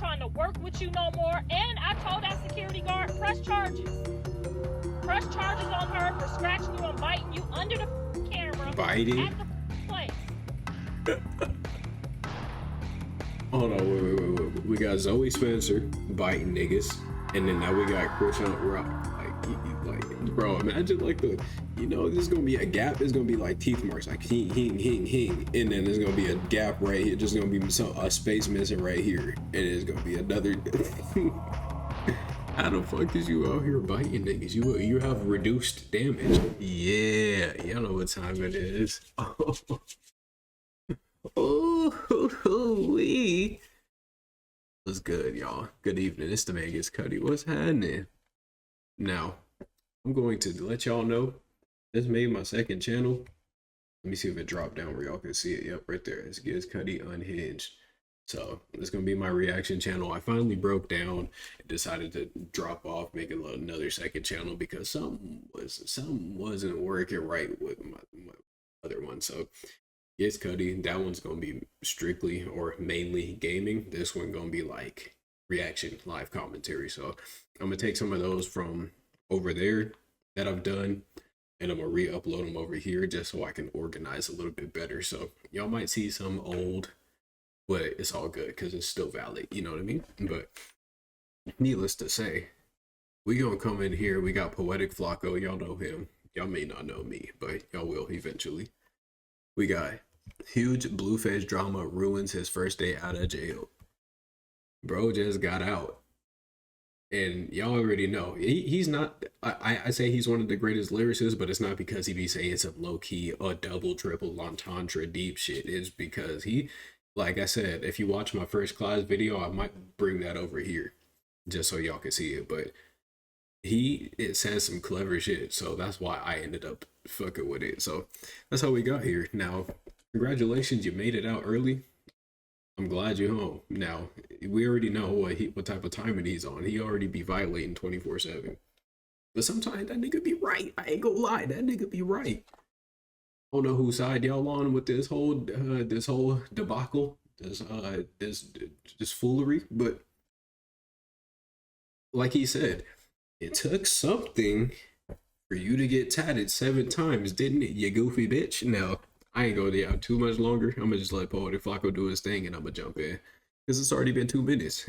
trying to work with you no more. And I told that security guard, press charges. Press charges on her for scratching you and biting you under the camera. Biting? At the place. Hold on, wait. We got Zoe Spencer biting niggas, and then now we got Christian Rock. Like, bro, imagine like the, you know, there's gonna be a gap. There's gonna be like teeth marks, like hing, and then there's gonna be a gap right here. Just gonna be a space missing right here, and it's gonna be another. How the fuck is you out here biting niggas? You have reduced damage. Yeah, y'all know what time it is. Oh, what's good, y'all? Good evening. It's the man GitzCuddy. What's happening? Now, I'm going to let y'all know this made my second channel. Let me see if it dropped down where y'all can see it. Yep, right there. It's GitzCuddy Unhinged. So it's gonna be my reaction channel. I finally broke down and decided to drop off, make another second channel because something wasn't working right with my other one. So GitzCuddy, that one's gonna be strictly or mainly gaming. This one gonna be like reaction, live commentary. So I'm gonna take some of those from over there that I've done, and I'm gonna re-upload them over here just so I can organize a little bit better. So y'all might see some old, but it's all good because it's still valid, you know what I mean? But needless to say, we gonna come in here. We got Poetic Flacco, y'all know him. Y'all may not know me, but y'all will eventually. We got huge Blueface drama ruins his first day out of jail. Bro just got out. And y'all already know, he's not, I say he's one of the greatest lyricists, but it's not because he be saying some low-key or double, triple entendre deep shit. It's because he, like I said, if you watch my first class video, I might bring that over here just so y'all can see it. But it says some clever shit, so that's why I ended up fucking with it. So that's how we got here. Now, congratulations, you made it out early. I'm glad you're home. Now, we already know what type of timing he's on. He already be violating 24/7. But sometimes that nigga be right. I ain't gonna lie, that nigga be right. I don't know whose side y'all on with this whole debacle, this foolery, but like he said, it took something for you to get tatted 7 times, didn't it, you goofy bitch? Now, I ain't gonna out too much longer. I'm gonna just let Poetic Flacco do his thing and I'm gonna jump in because it's already been 2 minutes.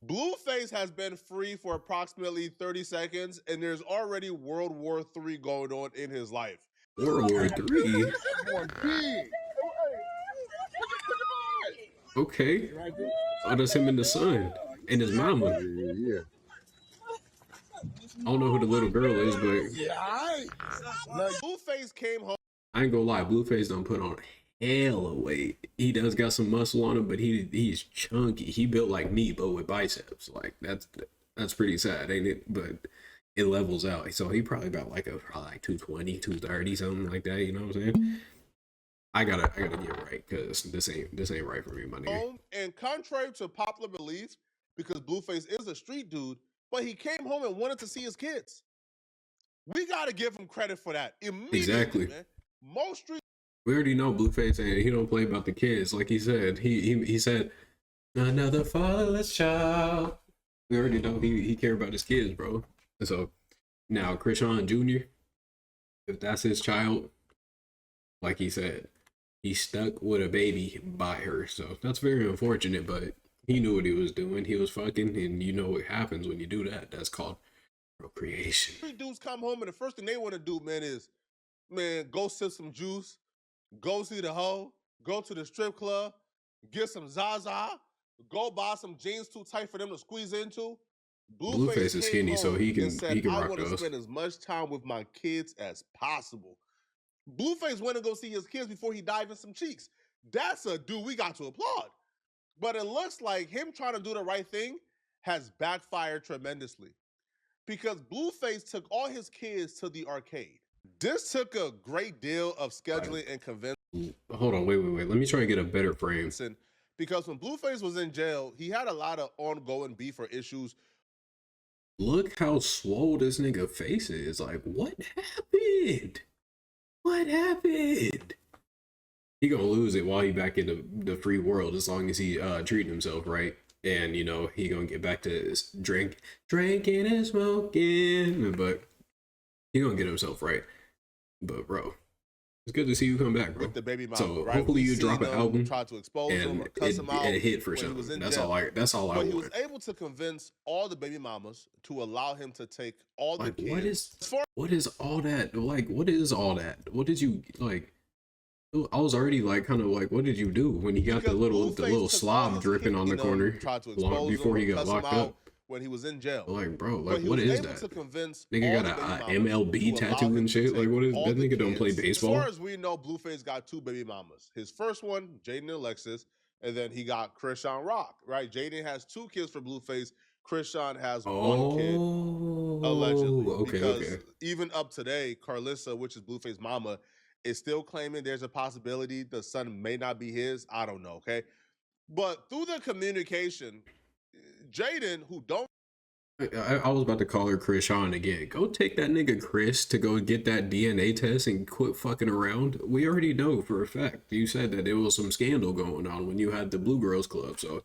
Blueface has been free for approximately 30 seconds and there's already World War III going on in his life. World War III? Okay. Oh, that's him and the son and his mama. Yeah. I don't know who the little girl is, but Blueface came home. I ain't gonna lie, Blueface don't put on hella weight. He does got some muscle on him, but he's chunky. He built like me, but with biceps. Like that's pretty sad, ain't it? But it levels out. So he probably about like probably like 220, 230, something like that. You know what I'm saying? I gotta get right because this ain't right for me, my nigga. And contrary to popular belief, because Blueface is a street dude, but he came home and wanted to see his kids. We gotta give him credit for that immediately. Exactly. Man. Most street. We already know Blueface and he don't play about the kids. Like he said, he said, another fatherless child. We already know he care about his kids, bro. And so now Christian Jr., if that's his child, like he said, he stuck with a baby by her. So that's very unfortunate, but he knew what he was doing. He was fucking, and you know what happens when you do that. That's called procreation. Street dudes come home and the first thing they want to do, man, is, man, go sip some juice, go see the hoe, go to the strip club, get some Zaza, go buy some jeans too tight for them to squeeze into. Blueface is skinny, so he can rock I want to those. spend as much time with my kids as possible. Blueface went to go see his kids before he dived in some cheeks. That's a dude we got to applaud. But it looks like him trying to do the right thing has backfired tremendously because Blueface took all his kids to the arcade. This took a great deal of scheduling and convincing. Hold on, wait. Let me try and get a better frame. Because when Blueface was in jail, he had a lot of ongoing beef or issues. Look how swole this nigga face is. Like, what happened? What happened? He gonna lose it while he back in the free world as long as he treating himself right. and you know he gonna get back to his drinking and smoking, but he gonna get himself right. But bro, it's good to see you come back, bro. With the baby mama, So right? hopefully We you drop seen an him album try to expose him and or cuss him out it hit for when he was something. in That's jail. all I. That's all I But he was want. able to convince all the baby mamas to allow him to take all the Like, kids. what is all that? Like, what is all that? What did you like? I was already like, kind of like, what did you do when he got the little slob dripping on the corner tried to long expose before him he or got cuss him locked out up? when he was in jail. Like, bro, But like, he what was is able that? to convince Nigga all got the a baby mamas MLB to allow tattoo him and to shit. take Like, what is all that? the Nigga don't play kids. baseball. As far as we know, Blueface got 2 baby mamas. His first one, Jaden and Alexis, and then he got Krishan Rock, right? Jaden has 2 kids for Blueface. Krishan has 1 kid, allegedly. Okay, Because okay. even up today, Carlissa, which is Blueface's mama, is still claiming there's a possibility the son may not be his. I don't know, okay? But through the communication, Jaden, who don't I was about to call her Chris Sean again. Go take that nigga Chris to go get that DNA test and quit fucking around. We already know for a fact. You said that there was some scandal going on when you had the Blue Girls Club, so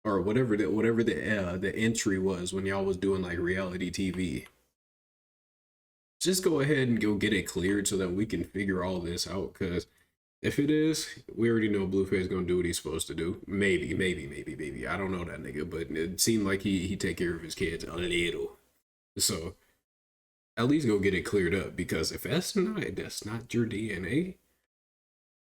or whatever the entry was when y'all was doing like reality TV. Just go ahead and go get it cleared so that we can figure all this out. Cause if it is, we already know Blueface gonna do what he's supposed to do. Maybe. I don't know that nigga, but it seemed like he take care of his kids a little. So at least go get it cleared up, because if that's not your DNA,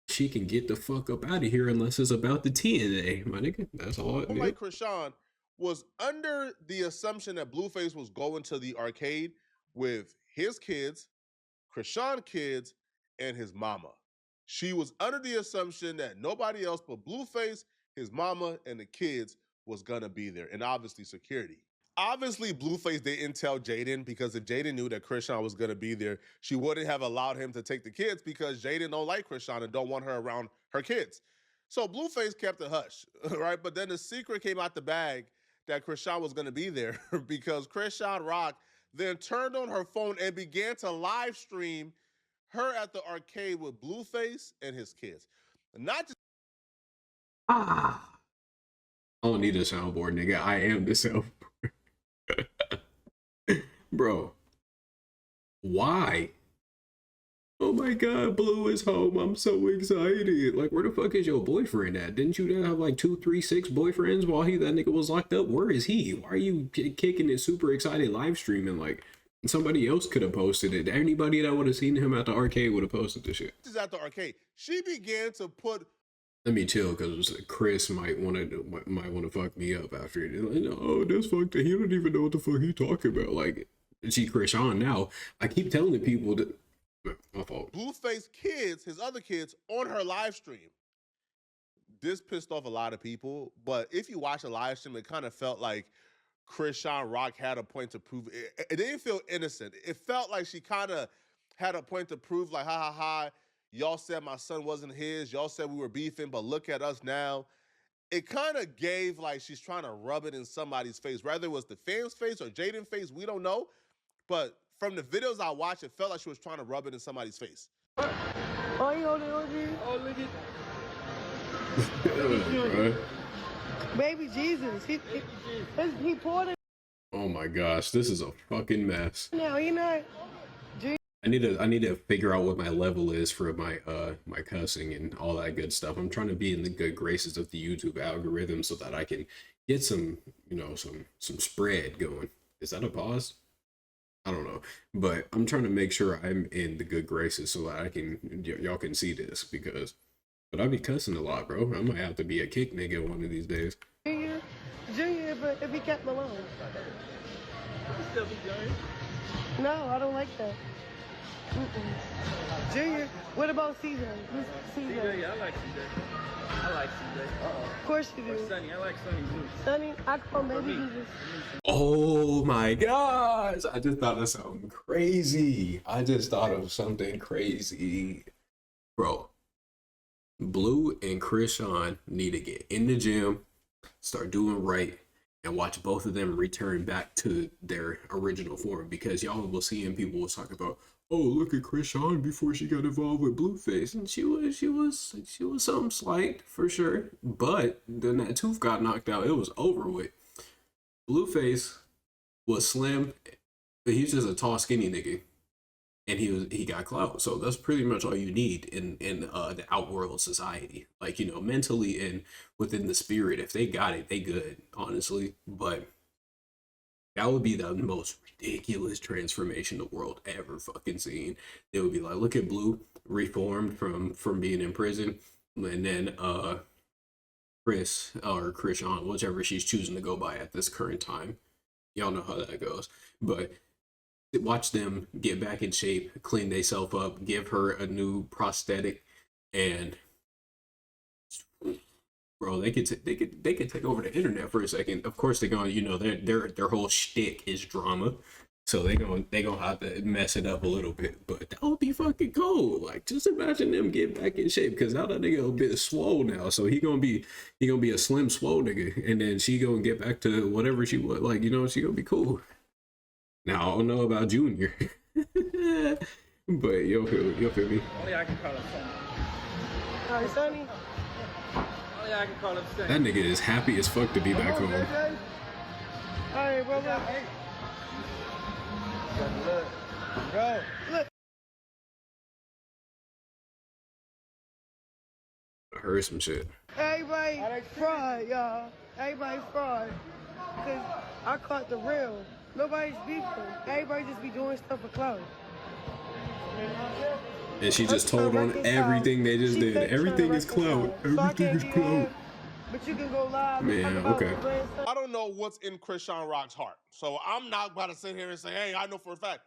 she can get the fuck up out of here unless it's about the TNA, my nigga. That's all it like Krishan was under the assumption that Blueface was going to the arcade with his kids, Krishan kids, and his mama. She was under the assumption that nobody else but Blueface, his mama, and the kids was gonna be there, and obviously security. Obviously, Blueface didn't tell Jaden, because if Jaden knew that Krishan was gonna be there, she wouldn't have allowed him to take the kids, because Jaden don't like Krishan and don't want her around her kids. So Blueface kept it hush, right? But then the secret came out the bag that Krishan was gonna be there because Krishan Rock then turned on her phone and began to live stream her at the arcade with Blueface and his kids. Not just I don't need a soundboard, nigga. I am the soundboard. Bro. Why? Oh my god, Blue is home. I'm so excited. Like, where the fuck is your boyfriend at? Didn't you have like 2, 3, 6 boyfriends while that nigga was locked up? Where is he? Why are you kicking it super excited live streaming? Like, somebody else could have posted it. Anybody that would have seen him at the arcade would have posted this shit. at the arcade, she began to put. Let me chill, because Chris might want to fuck me up after it. Like, oh, this fuck, he don't even know what the fuck he talking about. Like, she Chris on now. I keep telling people that. My fault. Blueface kids, his other kids, on her live stream. This pissed off a lot of people, but if you watch the live stream, it kind of felt like Krishan Rock had a point to prove. It didn't feel innocent. It felt like she kind of had a point to prove, like, ha ha ha, y'all said my son wasn't his. Y'all said we were beefing, but look at us now. It kind of gave like she's trying to rub it in somebody's face. Whether it was the fans' face or Jaden's face, we don't know. But from the videos I watched, it felt like she was trying to rub it in somebody's face. Oh, you holding OG? Oh, look at Baby Jesus. He poured it. Oh my gosh, this is a fucking mess. Now, you know. I need to figure out what my level is for my my cussing and all that good stuff. I'm trying to be in the good graces of the YouTube algorithm so that I can get some, you know, some spread going. Is that a pause? I don't know, but I'm trying to make sure I'm in the good graces so that I can y'all can see this, because but I be cussing a lot, bro. I might have to be a kick nigga one of these days. Junior, but if he kept Malone. No, I don't like that. Junior, what about CJ? CJ, yeah, I like CJ. I like CJ. Of course you do. Or Sonny, I like Sonny too. Sonny, I call Baby Jesus. Oh my gosh, I just thought of something crazy. Bro, Blue and Krishan need to get in the gym, start doing right, and watch both of them return back to their original form, because y'all will see, and people will talk about, oh, look at Krishan before she got involved with Blueface, and she was something slight for sure. But then that tooth got knocked out, it was over with. Blueface was slim, but he was just a tall, skinny nigga, and he got clout. So that's pretty much all you need in the outworld society, like, you know, mentally and within the spirit. If they got it, they good, honestly. But that would be the most ridiculous transformation the world ever fucking seen. They would be like, look at Blue reformed from being in prison, and then Chris or Krishan, whichever she's choosing to go by at this current time. Y'all know how that goes. But watch them get back in shape, clean themselves up, give her a new prosthetic, and bro, they could take over the internet for a second. Of course, they're gonna, you know, their whole shtick is drama, so they gonna have to mess it up a little bit. But that would be fucking cool. Like, just imagine them get back in shape, because now that nigga a bit swole now, so he gonna be a slim swole nigga, and then she gonna get back to whatever she was like. You know, she gonna be cool. Now I don't know about Junior, but you'll feel me. Only I can call him Sonny. All right, Sonny. Only I can call him Sonny. That nigga is happy as fuck to be back home. All right, brother. Bro. Look. I heard some shit. Everybody fried, y'all. Everybody fried. Because I caught the real. Nobody's beefing. Everybody just be doing stuff for clout. And she just told on everything they just did. Everything is clout. Everything is clout. But you can go live. Man, okay. I don't know what's in Krishan Rock's heart, so I'm not about to sit here and say, hey, I know for a fact.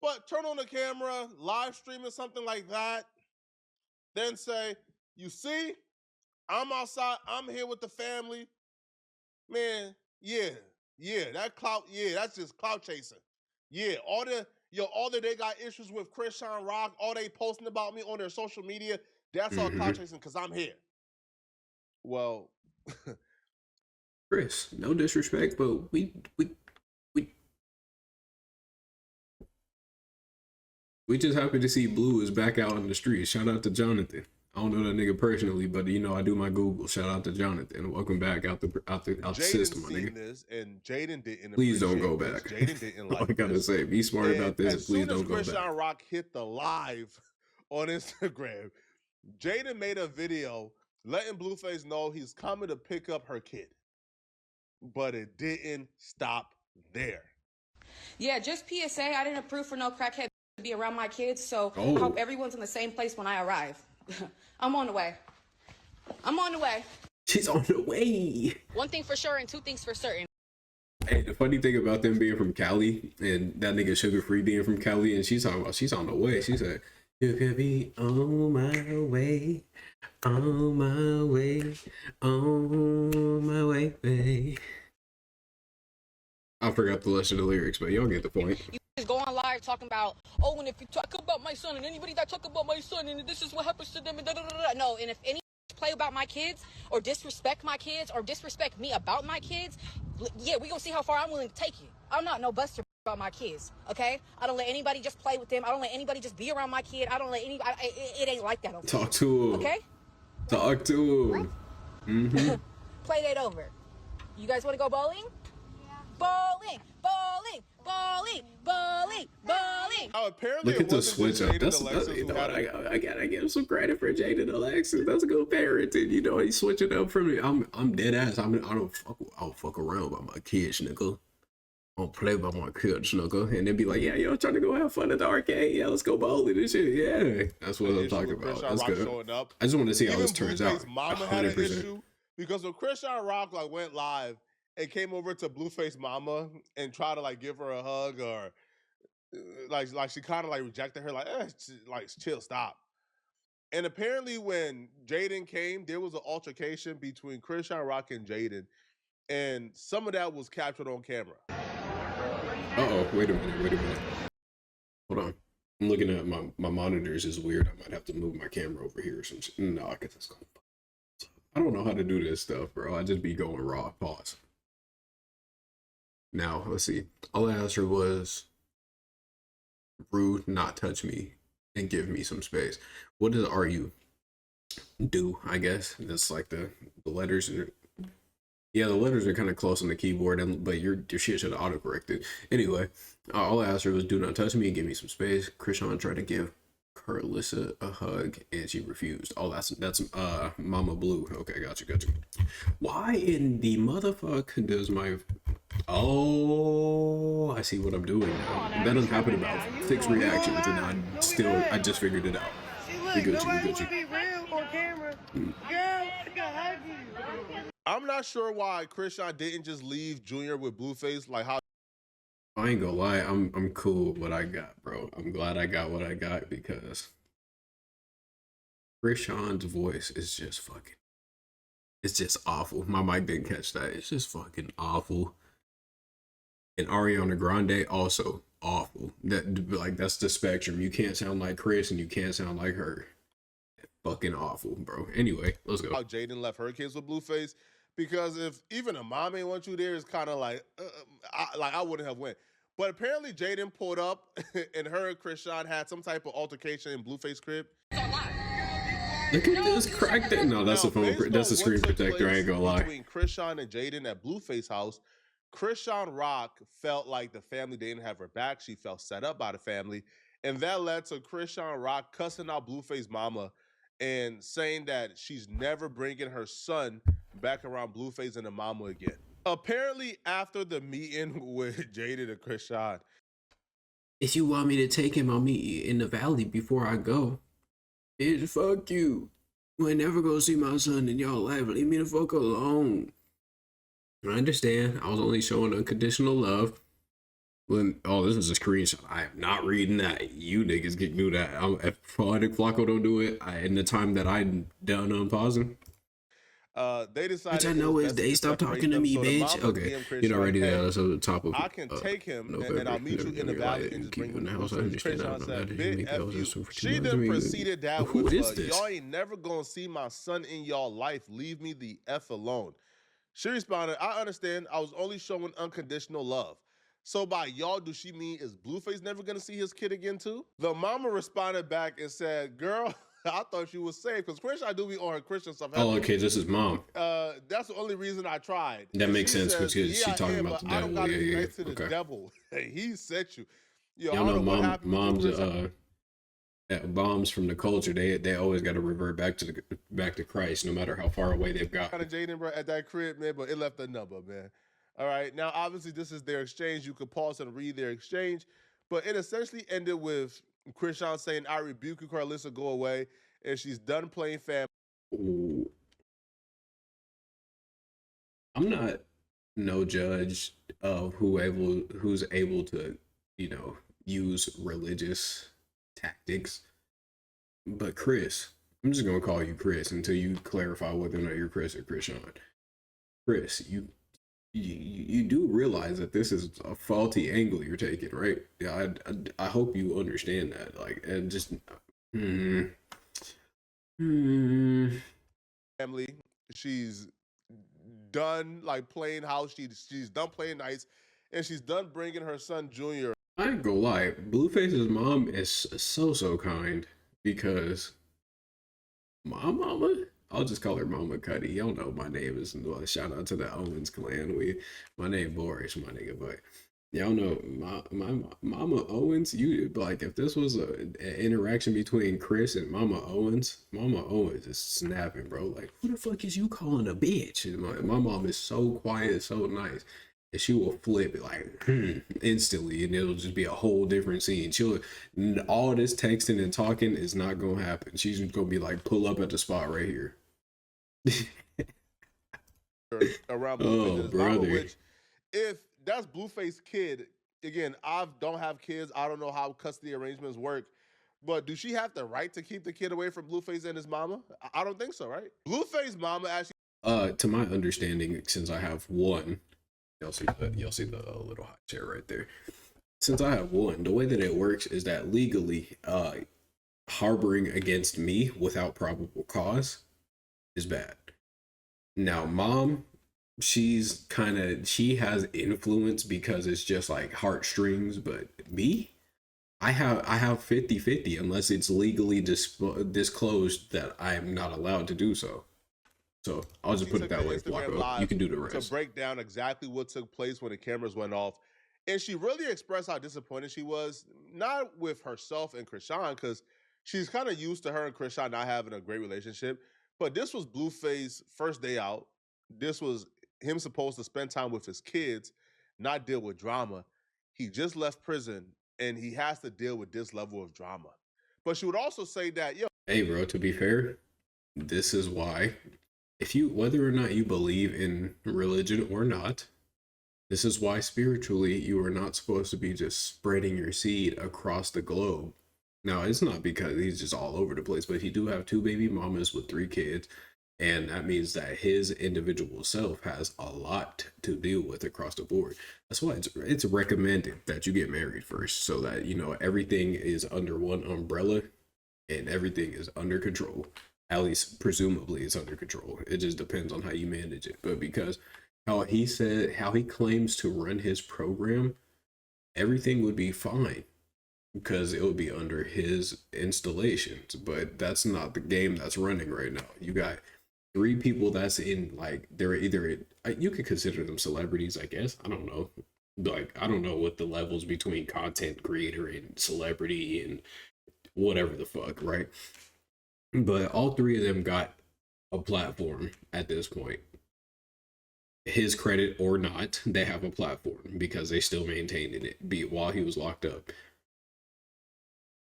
But turn on the camera, live streaming something like that, then say, you see, I'm outside, I'm here with the family. Man, yeah, that clout, yeah, that's just clout chasing. Yeah, all that they got issues with Krishan Rock, all they posting about me on their social media, that's all clout chasing because I'm here. Well, Chris, no disrespect, but we just happy to see Blue is back out on the streets. Shout out to Jonathan. I don't know that nigga personally, but you know I do my Google. Shout out to Jonathan. Welcome back out the system, my nigga. This and Jaden didn't. Please don't go back. Jaden didn't like. I gotta this. say, be smart about this. As Please soon as don't go back. Krishan Rock hit the live on Instagram, Jaden made a video letting Blueface know he's coming to pick up her kid, but it didn't stop there. Yeah, just PSA. I didn't approve for no crackhead to be around my kids, so I hope everyone's in the same place when I arrive. I'm on the way. She's on the way. One thing for sure and two things for certain. Hey, the funny thing about them being from Cali and that nigga Sugar Free being from Cali, and she's talking about she's on the way. She said, "You could be on my way, on my way, on my way, babe." I forgot the rest of the lyrics, but y'all get the point. You just go on live talking about, oh, and if you talk about my son and anybody that talk about my son and this is what happens to them and da da da da. No, and if any play about my kids or disrespect my kids or disrespect me about my kids, yeah, we gonna see how far I'm willing to take you. I'm not no buster about my kids, okay? I don't let anybody just play with them. I don't let anybody just be around my kid. I don't let anybody. It ain't like that. Talk to him. Okay? Talk to him. Mm-hmm. Play that over. You guys want to go bowling? Bowling. Oh, apparently look at the switch up. That's you know what, I gotta give him some credit for Jaden Alexis. That's a good parenting. You know, he's switching up from me. I'm dead ass. I don't fuck around by my kids, nigga. I don't play by my kids, nigga. And then be like, yeah, y'all trying to go have fun at the arcade? Yeah, let's go bowling and shit. Yeah, that's what I'm talking about. That's good. I just want to see how this turns out. Mama had an issue because when Krishan Rock went live and came over to Blueface mama and tried to give her a hug or like she kind of rejected her chill, stop. And apparently when Jaden came, there was an altercation between Krishan Rock and Jaden, and some of that was captured on camera. Wait a minute. Hold on. I'm looking at my monitors is weird. I might have to move my camera over here or some shit. No, I guess that's cool. I don't know how to do this stuff, bro. I just be going raw. Pause. Now, let's see. All I asked her was, rude, not touch me, and give me some space. What does RU do? I guess that's like the letters are, yeah, the letters are kind of close on the keyboard, and but your shit should have autocorrected. Anyway, all I asked her was do not touch me and give me some space. Krishan tried to give Carlissa a hug and she refused. Oh, that's Mama Blue. Okay, got you. Why in the motherfuck does my, oh, I see what I'm doing now. That doesn't happen about 6 reactions and I just figured it out. See, look, nobody would be real on camera. Girl, I can hug you. I'm not sure why Krishan didn't just leave Junior with Blueface. Like how I ain't gonna lie, I'm cool with what I got, bro. I'm glad I got what I got because Krishan's voice is just fucking, it's just awful. My mic didn't catch that. It's just fucking awful. And Ariana Grande also awful. That's the spectrum. You can't sound like Chris and you can't sound like her. Fucking awful, bro. Anyway, let's go. how Jaden left her kids with Blueface. Because if even a mom ain't want you there, it's kind of like, I wouldn't have went. But apparently Jaden pulled up and her and Krishan had some type of altercation in Blueface crib. Look at this cracked it. No, that's a phone. That's a screen protector. I ain't gonna lie. Between Krishan and Jaden at Blueface house, Krishan Rock felt like the family didn't have her back. She felt set up by the family, and that led to Krishan Rock cussing out Blueface mama and saying that she's never bringing her son back around Blueface and the mama again. Apparently, after the meeting with Jaden and Krishan, If you want me to take him, I'll meet you in the valley before I go. Bitch, fuck you. You ain't never gonna see my son in y'all life. Leave me the fuck alone. I understand. I was only showing unconditional love. When, oh, this is a screenshot. I am not reading that. You niggas get me that. If Poetic Flacco don't do it, in the time that I'm done unpausing. they decided. Which I know is they stop talking to me, bitch. Okay, you're already there. That's on the top of. I can take him and I'll meet you in the valley and just bring him in the house. I understand. She then proceeded that with, y'all ain't never gonna see my son in y'all life. Leave me the F alone. She responded, I understand. I was only showing unconditional love. So by y'all, do she mean is Blueface never gonna see his kid again too? The mama responded back and said, girl, I thought you was safe because Krishan do be on her Christian stuff. Oh, okay, this is mom. That's the only reason I tried. That makes sense because she talking about the devil. I don't gotta be nice to the Okay. devil. He sent you. Yo, Y'all know mom's bombs from the culture. They always got to revert back to Christ, no matter how far away they've got. Kind of Jaden, bro, at that crib, man, but it left a number, man. All right, now obviously this is their exchange. You could pause and read their exchange, but it essentially ended with Krishan saying, "I rebuke you, Carlissa, go away," and she's done playing family. Ooh. I'm not no judge of who's able to, use religious tactics. But Chris, I'm just gonna call you Chris until you clarify whether or not you're Chris or Krishan. Chris, you do realize that this is a faulty angle you're taking, right? Yeah, I hope you understand that. Like, and just Family, she's done like playing house. She's done playing nice, and she's done bringing her son Junior. I ain't gonna lie, Blueface's mom is so kind because my mama, I'll just call her Mama Cuddy. Y'all know my name is, well, shout out to the Owens clan. My name Boris, my nigga, but y'all know my Mama Owens. You like if this was an interaction between Chris and Mama Owens is snapping, bro. Like, who the fuck is you calling a bitch? And my mom is so quiet, so nice. And she will flip it like instantly, and it'll just be a whole different scene. All this texting and talking is not gonna happen. She's just gonna be like, pull up at the spot right here. Around Oh, brother. Which, if that's Blueface kid, again, I don't have kids. I don't know how custody arrangements work. But do she have the right to keep the kid away from Blueface and his mama? I don't think so, right? Blueface mama actually. To my understanding, since I have one. Y'all see the little hot chair right there. Since I have one, the way that it works is that legally, harboring against me without probable cause is bad. Now, mom, she has influence because it's just like heartstrings, but me, I have 50-50 unless it's legally disclosed that I am not allowed to do so. So I'll just She put it took that the way, Instagram Flacco. You live can do the to rest. break down exactly what took place when the cameras went off. And she really expressed how disappointed she was, not with herself and Krishan, because she's kind of used to her and Krishan not having a great relationship. But this was Blueface first day out. This was him supposed to spend time with his kids, not deal with drama. He just left prison and he has to deal with this level of drama. But she would also say that, yo, Hey, bro, to be fair, this is why, if you, whether or not you believe in religion or not, this is why spiritually you are not supposed to be just spreading your seed across the globe. Now, it's not because he's just all over the place, but he do have 2 baby mamas with 3 kids. And that means that his individual self has a lot to deal with across the board. That's why it's recommended that you get married first, so that, you know, everything is under one umbrella and everything is under control. At least presumably it's under control. It just depends on how you manage it. But because how he claims to run his program, everything would be fine because it would be under his installations. But that's not the game that's running right now. You got 3 people that's in, like, they're either, you could consider them celebrities, I guess. I don't know. Like, I don't know what the levels between content creator and celebrity and whatever the fuck, right? But all 3 of them got a platform at this point. His credit or not, they have a platform because they still maintained it, be it while he was locked up.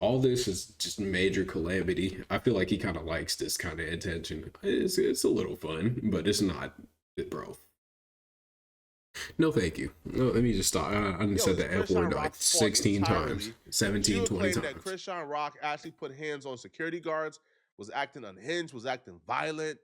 All this is just major calamity. I feel like he kind of likes this kind of attention. It's a little fun, but it's not, bro. No, thank you. No, let me just stop. I said the F word like 16 times, 17, 20 times. That Krishan Rock actually put hands on security guards, was acting unhinged, was acting violent.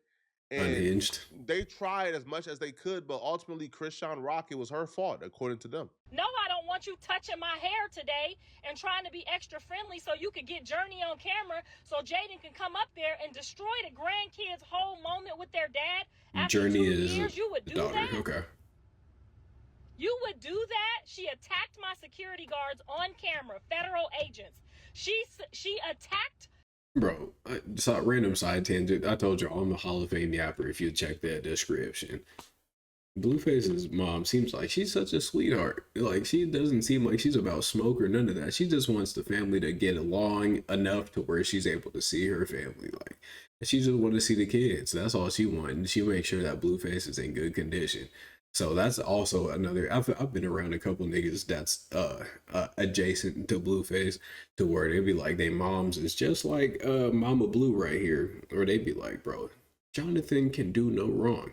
And Unhinged. they tried as much as they could, but ultimately Krishan Rock, it was her fault, according to them. No, I don't want you touching my hair today and trying to be extra friendly so you could get Journey on camera so Jaden can come up there and destroy the grandkids' whole moment with their dad. After Journey 2 is years, you would do daughter. that? Okay. You would do that? She attacked my security guards on camera, federal agents. She attacked. Bro, random side tangent. I told you I'm a Hall of Fame yapper if you check that description. Blueface's mom seems like she's such a sweetheart. Like, she doesn't seem like she's about smoke or none of that. She just wants the family to get along enough to where she's able to see her family. Like, she just wants to see the kids. That's all she wants. And she makes sure that Blueface is in good condition. So that's also another. I've been around a couple niggas that's adjacent to Blueface, to where they be like, they moms is just like Mama Blue right here, or they be like, bro, Jonathan can do no wrong.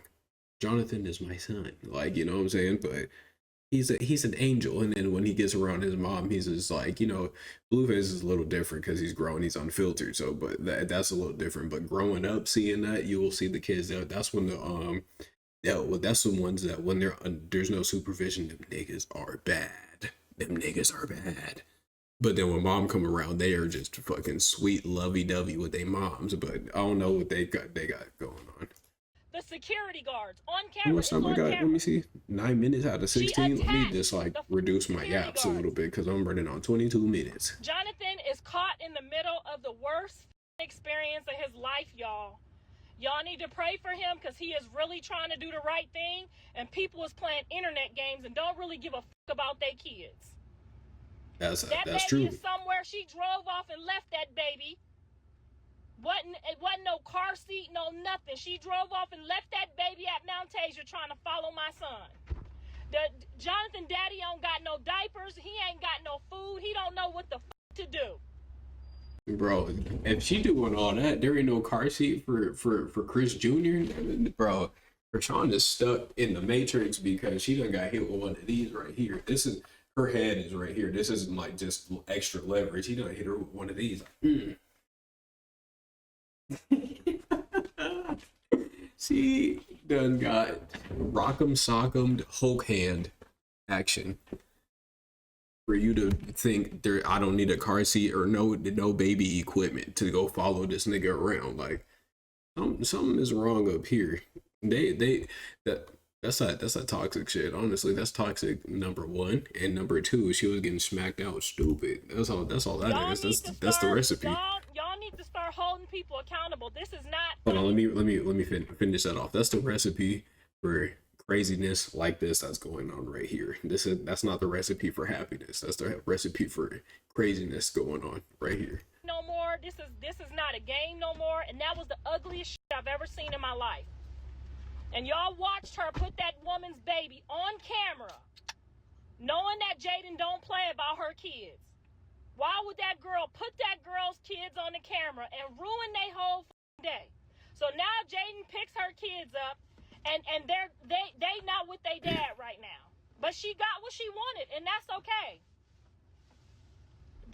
Jonathan is my son, like, you know what I'm saying? But he's an angel, and then when he gets around his mom, he's just like, you know, Blueface is a little different because he's grown, he's unfiltered. So, but that's a little different. But growing up, seeing that, you will see the kids. That's when the yeah, well, that's the ones that when there's no supervision, them niggas are bad. Them niggas are bad. But then when mom come around, they are just fucking sweet, lovey-dovey with their moms. But I don't know what they got going on. The security guards on How camera. much time I got? Let me see. 9 minutes out of 16. Let me just like reduce my yaps a little bit because I'm running on 22 minutes. Jonathan is caught in the middle of the worst experience of his life, y'all. Y'all need to pray for him because he is really trying to do the right thing, and people is playing internet games and don't really give a fuck about their kids. That's baby true. Is somewhere. She drove off and left that baby. It wasn't no car seat, no nothing. She drove off and left that baby at Mount Tasia trying to follow my son. The Jonathan daddy don't got no diapers. He ain't got no food. He don't know what the fuck to do. Bro, if she doing all that, there ain't no car seat for Chris Jr. Bro, Rashawn is stuck in the Matrix because she done got hit with one of these right here. This is, her head is right here. This isn't like just extra leverage. He done hit her with one of these. She done got rock'em sock'em Hulk hand action. For you to think I don't need a car seat or no baby equipment to go follow this nigga around. Like, something is wrong up here. That's that toxic shit. Honestly, that's toxic. Number one, and number two, she was getting smacked out stupid. That's all. That's all that Y'all is. need to That's the start. recipe. Y'all need to start holding people accountable. This is not. Hold on. Let me finish that off. That's the recipe for craziness like this that's going on right here. That's not the recipe for happiness. That's the recipe for craziness going on right here. No more. This is not a game no more. And that was the ugliest shit I've ever seen in my life. And y'all watched her put that woman's baby on camera, knowing that Jaden don't play about her kids. Why would that girl put that girl's kids on the camera and ruin their whole day? So now Jaden picks her kids up, and they not with their dad right now. But she got what she wanted, and that's okay.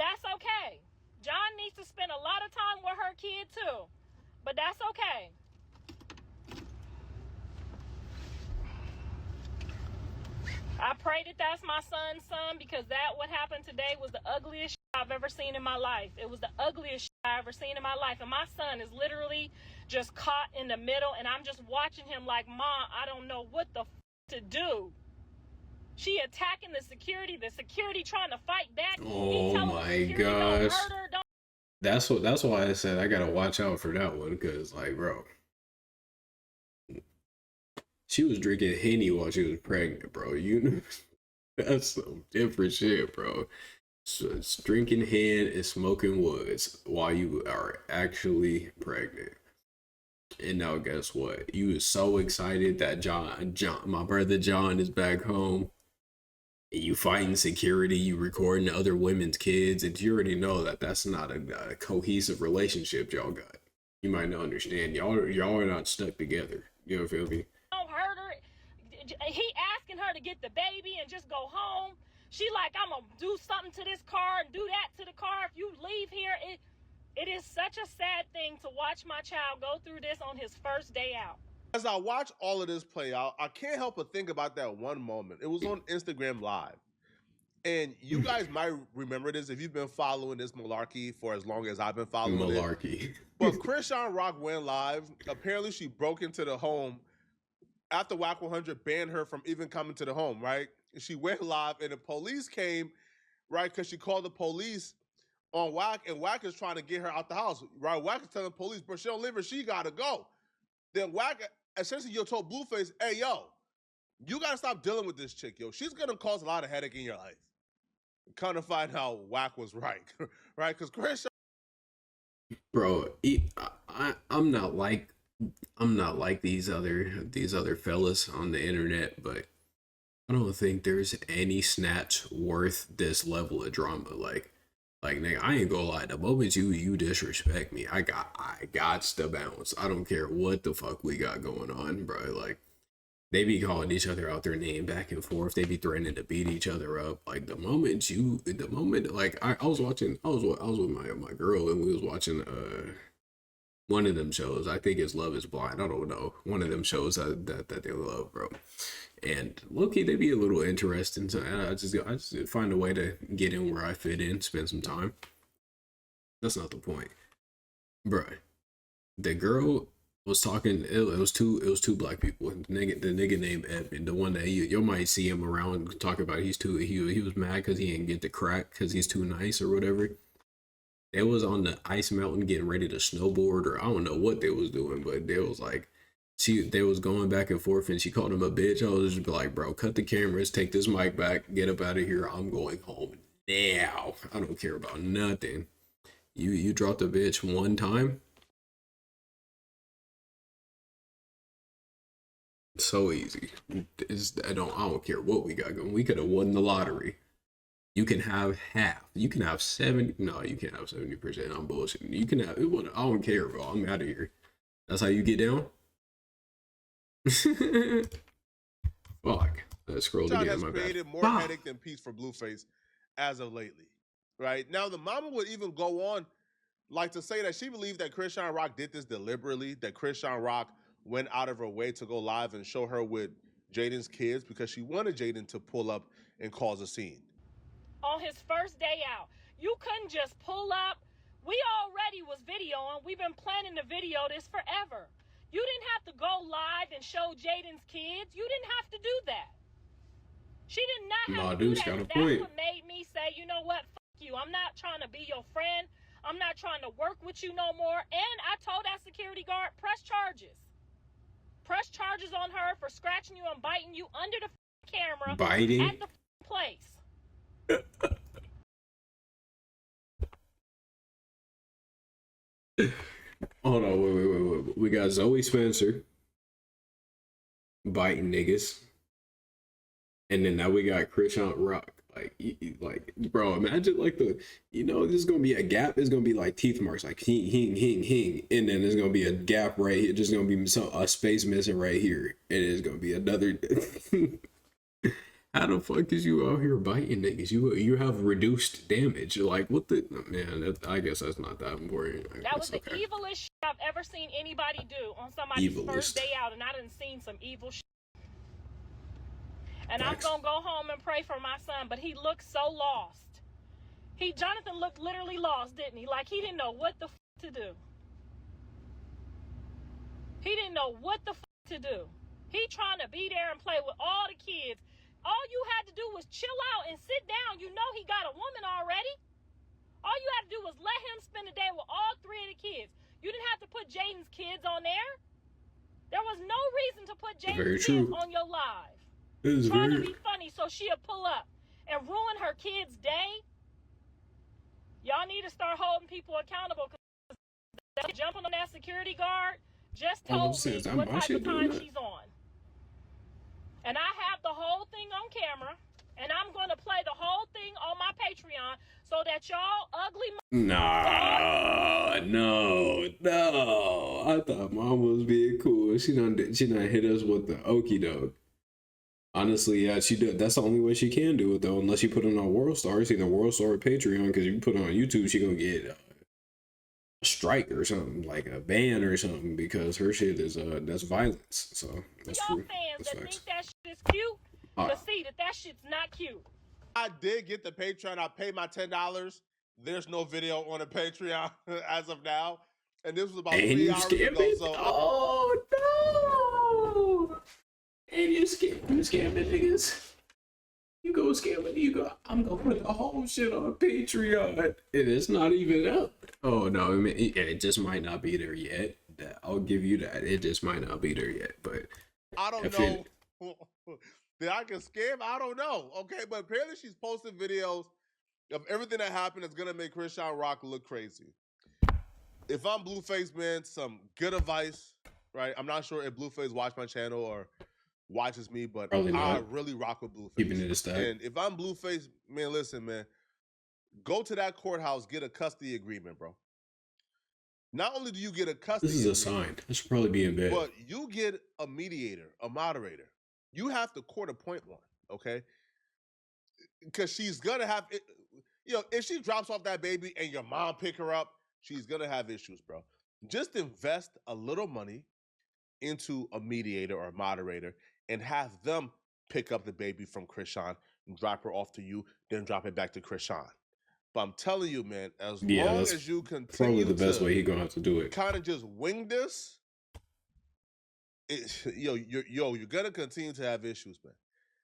That's okay. John needs to spend a lot of time with her kid too, but that's okay. I pray that that's my son's son, because that what happened today was the ugliest shit I've ever seen in my life. It was the ugliest shit I've ever seen in my life. And my son is literally just caught in the middle, and I'm just watching him like, Mom, I don't know what the to do. She attacking the security trying to fight back. Oh my gosh. That's why I said I gotta watch out for that one, because like, bro, she was drinking Henny while she was pregnant, bro. You know, that's some different shit, bro. So it's drinking hen and smoking woods while you are actually pregnant. And now guess what? You was so excited that John, my brother John is back home. And you fighting security, you recording other women's kids, and you already know that that's not a cohesive relationship y'all got. You might not understand. Y'all are not stuck together. You know, feel me? He asking her to get the baby and just go home. She like, I'm gonna do something to this car and do that to the car if you leave here. It is such a sad thing to watch my child go through this on his first day out. As I watch all of this play out, I can't help but think about that one moment. It was on Instagram Live. And you guys might remember this if you've been following this malarkey for as long as I've been following Malarkey. But Krishan Rock went live. Apparently, she broke into the home after WAC 100 banned her from even coming to the home, right? She went live, and the police came, right, because she called the police on WAC, and WAC is trying to get her out the house, right? WAC is telling the police, but she don't live here, she got to go. Then WAC, essentially, told Blueface, hey, yo, you got to stop dealing with this chick, yo. She's going to cause a lot of headache in your life. Kind of find out WAC was right, right? Because Chris, bro, I'm not like these other fellas on the internet, but I don't think there's any snatch worth this level of drama. Like nigga, I ain't gonna lie. The moment you disrespect me, I got to bounce. I don't care what the fuck we got going on, bro. Like, they be calling each other out their name back and forth. They be threatening to beat each other up. Like the moment like I was with my girl, and we was watching one of them shows. I think it's Love is Blind. I don't know. One of them shows that they love, bro. And low-key, they be a little interesting. So I just find a way to get in where I fit in, spend some time. That's not the point, bro. The girl was talking. It was two black people. The nigga named Evan, the one that you might see him around talking about. He was mad because he didn't get the crack because he's too nice or whatever. They was on the ice mountain getting ready to snowboard, or I don't know what they was doing, but they was like, they was going back and forth, and she called him a bitch. I was just like, bro, cut the cameras, take this mic back, get up out of here. I'm going home now. I don't care about nothing. You dropped a bitch one time. So easy. I don't care what we got going. We could have won the lottery. You can have half. You can have 70. No, you can't have 70%. I'm bullshitting. You can have. I don't care, bro. I'm out of here. That's how you get down. Fuck. Let's scroll John again. has created more headache than peace for Blueface as of lately, right? Now, the mama would even go on, like, to say that she believed that Krishan Rock did this deliberately, that Krishan Rock went out of her way to go live and show her with Jaden's kids because she wanted Jaden to pull up and cause a scene. On his first day out, you couldn't just pull up. We already was videoing. We've been planning to video this forever. You didn't have to go live and and show Jaden's kids. You didn't have to do that. She did not have Nah, to do dude's that. got a That's point. what made me say, you know what, fuck you. I'm not trying to be your friend. I'm not trying to work with you no more. And I told that security guard, press charges. Press charges on her for scratching you and biting you under the camera Biting? at the place. Hold on, wait. We got Zoe Spencer biting niggas, and then now we got Krishan Rock. Like, bro, imagine like there's gonna be a gap. It's gonna be like teeth marks, like hing, and then there's gonna be a gap right here. Just gonna be a space missing right here, and it's gonna be another. How the fuck is you out here biting niggas? You have reduced damage. Like, what the man? I guess that's not that important. That was the evilest shit I've ever seen anybody do on somebody's first day out, and I done seen some evil shit. And I'm gonna go home and pray for my son, but he looked so lost. Jonathan looked literally lost, didn't he? Like he didn't know what the fuck to do. He didn't know what the fuck to do. He trying to be there and play with all the kids. All you had to do was chill out and sit down. You know he got a woman already. All you had to do was let him spend the day with all 3 of the kids. You didn't have to put Jaden's kids on there. There was no reason to put Jaden's kids on your live. Trying to be funny so she'll pull up and ruin her kids' day. Y'all need to start holding people accountable, because jumping on that security guard just told me what type of time she's on. And I have the whole thing on camera, and I'm going to play the whole thing on my Patreon so that y'all ugly... No. I thought mom was being cool. She done hit us with the okie doke. Honestly, yeah, she did. That's the only way she can do it, though, unless you put it on World Star. It's either World Star or Patreon, because if you put it on YouTube, she gonna get a strike or something, like a ban or something, because her shit is that's violence. So that's y'all true. fans That's that facts. think that shit is cute, but see that shit's not cute. I did get the Patreon. I paid my $10. There's no video on the Patreon as of now. And this was about 3 hours ago. So oh no! And you scamming niggas. You go scamming. I'm gonna put the whole shit on Patreon, and it's not even up. Oh no, I mean, it just might not be there yet. I'll give you that. It just might not be there yet, but I don't know that I can scam. I don't know. Okay, but apparently she's posting videos of everything that happened that's gonna make Krishan Rock look crazy. If I'm Blueface, man, some good advice, right? I'm not sure if Blueface watched my channel or watches me, but I really rock with Blueface. Keeping it a stack. And if I'm Blueface, man, listen, man, go to that courthouse, get a custody agreement, bro. Not only do you get a custody this is a sign. I should probably be in bed. but you get a mediator, a moderator. You have to court appoint one, okay? Because she's gonna have, if she drops off that baby and your mom pick her up, she's gonna have issues, bro. Just invest a little money into a mediator or a moderator and have them pick up the baby from Krishan and drop her off to you, then drop it back to Krishan. But I'm telling you, man, as long as you continue, probably the best way he gonna have to do it. Kind of just wing this, you're gonna continue to have issues, man.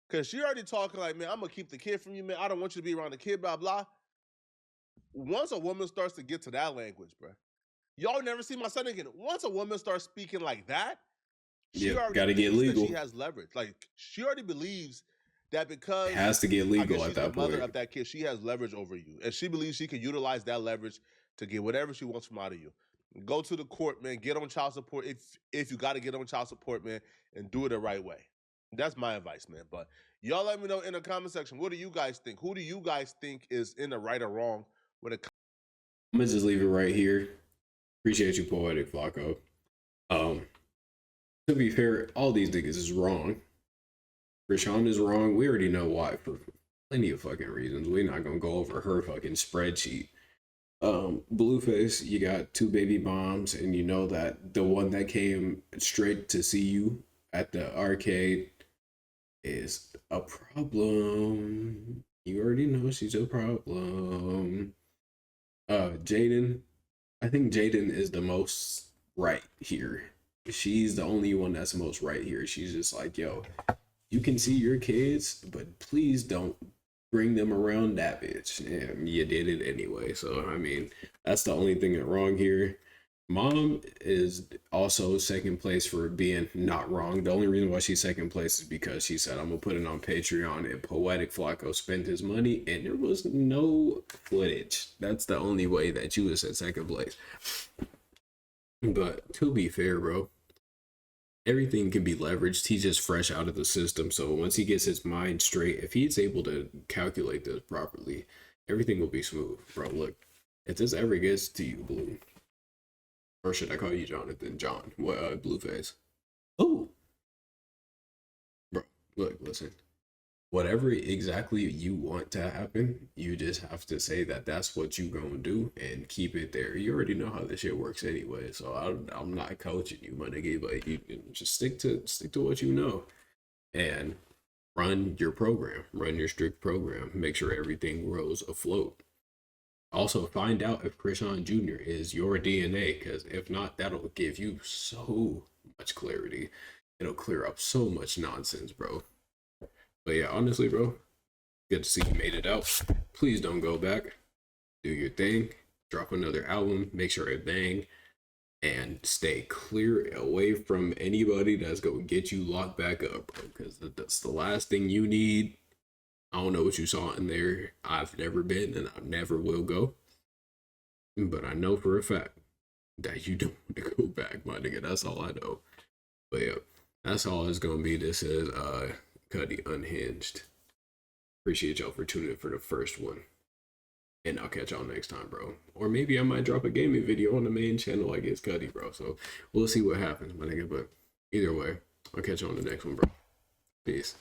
Because she already talking like, man, I'm gonna keep the kid from you, man. I don't want you to be around the kid, blah blah. Once a woman starts to get to that language, bro, y'all never see my son again. Once a woman starts speaking like that, she already gotta get legal. that she has leverage. Like she already believes that because it has to get legal at that point. Mother of that kid, she has leverage over you, and she believes she can utilize that leverage to get whatever she wants from out of you. Go to the court, man. Get on child support if you got to get on child support, man, and do it the right way. That's my advice, man. But y'all let me know in the comment section. What do you guys think? Who do you guys think is in the right or wrong when it comes? I'm gonna just leave it right here. Appreciate you, Poetic Flacco. To be fair, all these niggas is wrong. Krishan is wrong. We already know why for plenty of fucking reasons. We're not gonna go over her fucking spreadsheet. Blueface, you got 2 baby moms, and you know that the one that came straight to see you at the arcade is a problem. You already know she's a problem. Jaden, I think Jaden is the most right here. she's the only one that's most right here. She's just like, yo, you can see your kids, but please don't bring them around that bitch. And you did it anyway. So, I mean, that's the only thing that's wrong here. Mom is also second place for being not wrong. The only reason why she's second place is because she said, I'm going to put it on Patreon, and Poetic Flacco spent his money, and there was no footage. That's the only way that you was at second place. But to be fair, bro, everything can be leveraged. He's just fresh out of the system. So once he gets his mind straight, if he's able to calculate this properly, everything will be smooth. Bro, look, if this ever gets to you, Blue, or should I call you Jonathan? John. What, Blueface? Oh. Bro, look, listen. Whatever exactly you want to happen, you just have to say that that's what you gonna do and keep it there. You already know how this shit works anyway, so I'm not coaching you, my nigga, but you just stick to what you know and run your program, run your strict program, make sure everything rolls afloat. Also, find out if Krishan Jr. is your DNA, because if not, that'll give you so much clarity. It'll clear up so much nonsense, bro. But yeah, honestly, bro, good to see you made it out. Please don't go back. Do your thing. Drop another album. Make sure it bang. And stay clear away from anybody that's going to get you locked back up, bro. Because that's the last thing you need. I don't know what you saw in there. I've never been and I never will go. But I know for a fact that you don't want to go back, my nigga. That's all I know. But yeah, that's all it's going to be. This is Cuddy Unhinged. Appreciate y'all for tuning in for the first one. And I'll catch y'all next time, bro. Or maybe I might drop a gaming video on the main channel like GitzCuddy, bro. So we'll see what happens, my nigga. But either way, I'll catch you on the next one, bro. Peace.